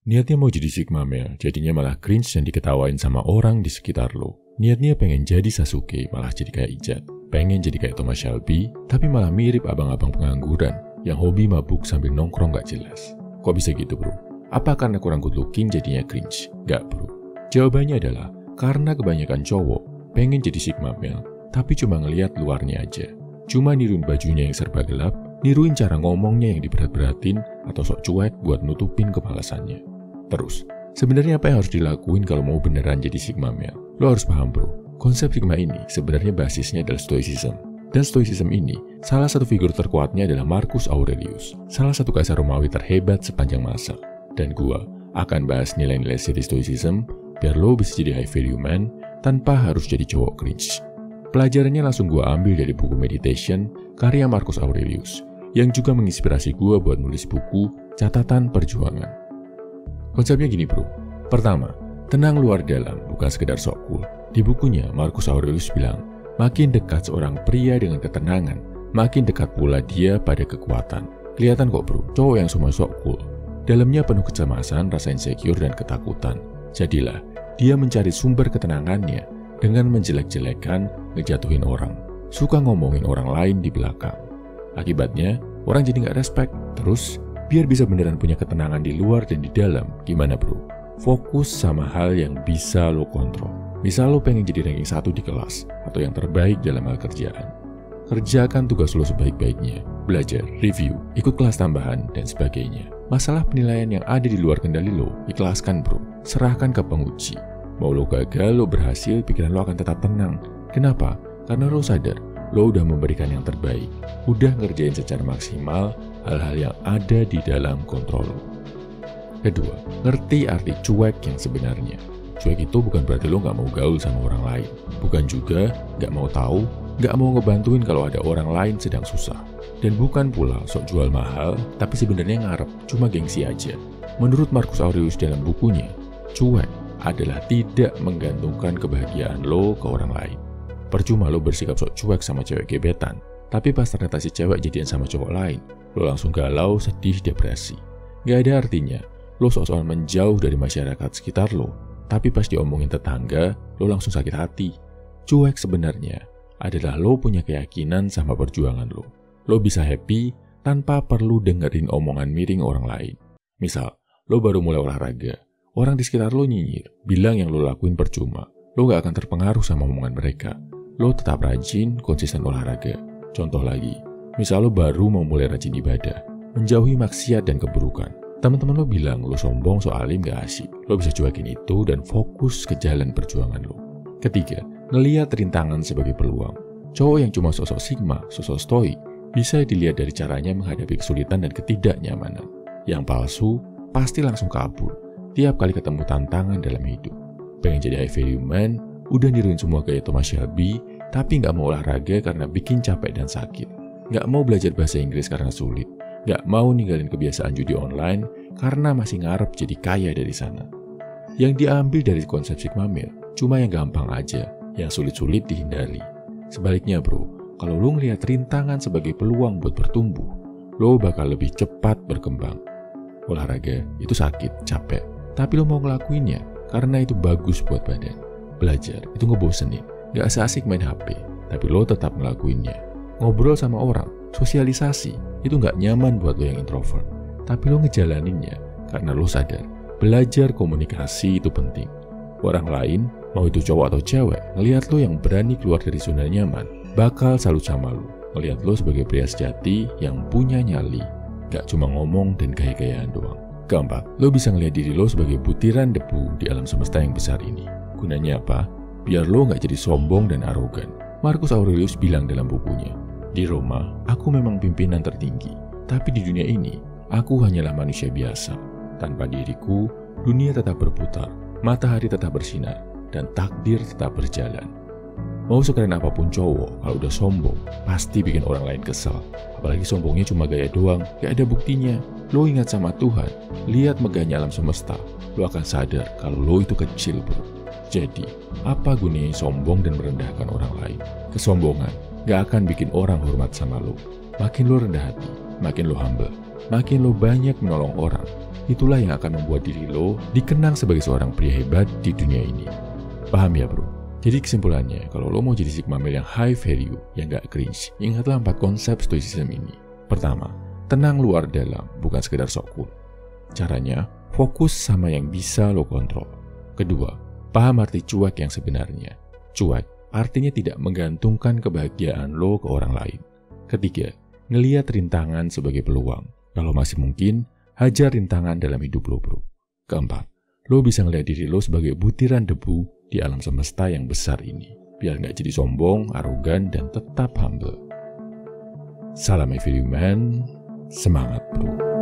Niatnya mau jadi Sigma Male, jadinya malah cringe dan diketawain sama orang di sekitar lo. Niatnya pengen jadi Sasuke, malah jadi kayak Ijat. Pengen jadi kayak Thomas Shelby, tapi malah mirip abang-abang pengangguran yang hobi mabuk sambil nongkrong gak jelas. Kok bisa gitu bro? Apa karena kurang good looking jadinya cringe? Gak bro. Jawabannya adalah karena kebanyakan cowok pengen jadi Sigma Male, tapi cuma ngeliat luarnya aja. Cuma niruin bajunya yang serba gelap, niruin cara ngomongnya yang diberat-beratin, atau sok cuek buat nutupin kemalasannya. Terus, sebenarnya apa yang harus dilakuin kalau mau beneran jadi Sigma Male? Lo harus paham bro, konsep Sigma ini sebenarnya basisnya adalah Stoicism. Dan Stoicism ini, salah satu figur terkuatnya adalah Marcus Aurelius, salah satu kaisar Romawi terhebat sepanjang masa. Dan gua akan bahas nilai-nilai seri Stoicism, biar lo bisa jadi high value man, tanpa harus jadi cowok cringe. Pelajarannya langsung gua ambil dari buku Meditation, karya Marcus Aurelius, yang juga menginspirasi gua buat nulis buku Catatan Perjuangan. Konsepnya gini bro, pertama, tenang luar dalam, bukan sekedar sok cool. Di bukunya, Marcus Aurelius bilang, makin dekat seorang pria dengan ketenangan, makin dekat pula dia pada kekuatan. Kelihatan kok bro, cowok yang semua sok cool. Dalamnya penuh kecemasan, rasa insecure, dan ketakutan. Jadilah, dia mencari sumber ketenangannya dengan menjelek-jelekan, ngejatuhin orang. Suka ngomongin orang lain di belakang. Akibatnya, orang jadi gak respect. Terus, biar bisa beneran punya ketenangan di luar dan di dalam, gimana bro? Fokus sama hal yang bisa lo kontrol. Misal lo pengen jadi ranking 1 di kelas, atau yang terbaik dalam hal kerjaan. Kerjakan tugas lo sebaik-baiknya, belajar, review, ikut kelas tambahan, dan sebagainya. Masalah penilaian yang ada di luar kendali lo, ikhlaskan bro, serahkan ke penguji. Mau lo gagal, lo berhasil, pikiran lo akan tetap tenang. Kenapa? Karena lo sadar, lo udah memberikan yang terbaik, udah ngerjain secara maksimal hal-hal yang ada di dalam kontrol lo. Kedua, ngerti arti cuek yang sebenarnya. Cuek itu bukan berarti lo gak mau gaul sama orang lain. Bukan juga gak mau tahu, gak mau ngebantuin kalau ada orang lain sedang susah. Dan bukan pula sok jual mahal, tapi sebenarnya ngarep, cuma gengsi aja. Menurut Marcus Aurelius dalam bukunya, cuek adalah tidak menggantungkan kebahagiaan lo ke orang lain. Percuma lo bersikap sok cuek sama cewek gebetan, tapi pas ternyata si cewek jadian sama cowok lain, lo langsung galau, sedih, depresi. Gak ada artinya, lo sok-sokan menjauh dari masyarakat sekitar lo, tapi pas diomongin tetangga, lo langsung sakit hati. Cuek sebenarnya adalah lo punya keyakinan sama perjuangan lo. Lo bisa happy tanpa perlu dengerin omongan miring orang lain. Misal, lo baru mulai olahraga, orang di sekitar lo nyinyir, bilang yang lo lakuin percuma. Lo gak akan terpengaruh sama omongan mereka. Lo tetap rajin, konsisten olahraga. Contoh lagi, misal lo baru mau mulai rajin ibadah, menjauhi maksiat dan keburukan. Teman-teman lo bilang lo sombong, so alim, gak asik. Lo bisa cuekin itu dan fokus ke jalan perjuangan lo. Ketiga, ngelihat rintangan sebagai peluang. Cowok yang cuma sosok Sigma, sosok stoik, bisa dilihat dari caranya menghadapi kesulitan dan ketidaknyamanan. Yang palsu, pasti langsung kabur tiap kali ketemu tantangan dalam hidup. Pengen jadi high value man, udah niruin semua gaya Thomas Shelby, tapi gak mau olahraga karena bikin capek dan sakit. Gak mau belajar bahasa Inggris karena sulit. Gak mau ninggalin kebiasaan judi online karena masih ngarep jadi kaya dari sana. Yang diambil dari konsep Sigma Male cuma yang gampang aja, yang sulit-sulit dihindari. Sebaliknya bro, kalau lo ngelihat rintangan sebagai peluang buat bertumbuh, lo bakal lebih cepat berkembang. Olahraga itu sakit, capek, tapi lo mau ngelakuinnya karena itu bagus buat badan. Belajar itu ngebosenin, gak asik main HP, tapi lo tetap ngelakuinnya. Ngobrol sama orang, sosialisasi, itu gak nyaman buat lo yang introvert, tapi lo ngejalaninnya karena lo sadar belajar komunikasi itu penting. Orang lain, mau itu cowok atau cewek, ngelihat lo yang berani keluar dari zona nyaman, bakal salut sama lo, ngelihat lo sebagai pria sejati yang punya nyali, gak cuma ngomong dan gaya-gayaan doang. Keempat, lo bisa ngelihat diri lo sebagai butiran debu di alam semesta yang besar ini. Gunanya apa? Biar lo gak jadi sombong dan arogan. Marcus Aurelius bilang dalam bukunya, di Roma, aku memang pimpinan tertinggi, tapi di dunia ini, aku hanyalah manusia biasa. Tanpa diriku, dunia tetap berputar, matahari tetap bersinar, dan takdir tetap berjalan. Mau sekeren apapun cowok, kalau udah sombong, pasti bikin orang lain kesel. Apalagi sombongnya cuma gaya doang, gak ada buktinya. Lo ingat sama Tuhan, lihat megahnya alam semesta, lo akan sadar kalau lo itu kecil bro. Jadi, apa gunanya sombong dan merendahkan orang lain? Kesombongan gak akan bikin orang hormat sama lo. Makin lo rendah hati, makin lo humble, makin lo banyak menolong orang, itulah yang akan membuat diri lo dikenang sebagai seorang pria hebat di dunia ini. Paham ya bro? Jadi kesimpulannya, kalau lo mau jadi Sigma male yang high value, yang gak cringe, ingatlah 4 konsep stoicism ini. Pertama, tenang luar dalam, bukan sekedar sok cool. Caranya, fokus sama yang bisa lo kontrol. Kedua, paham arti cuek yang sebenarnya. Cuek artinya tidak menggantungkan kebahagiaan lo ke orang lain. Ketiga, ngelihat rintangan sebagai peluang. Kalau masih mungkin, hajar rintangan dalam hidup lo bro. Keempat, lo bisa ngelihat diri lo sebagai butiran debu di alam semesta yang besar ini. Biar nggak jadi sombong, arogan, dan tetap humble. Salam every man, semangat bro.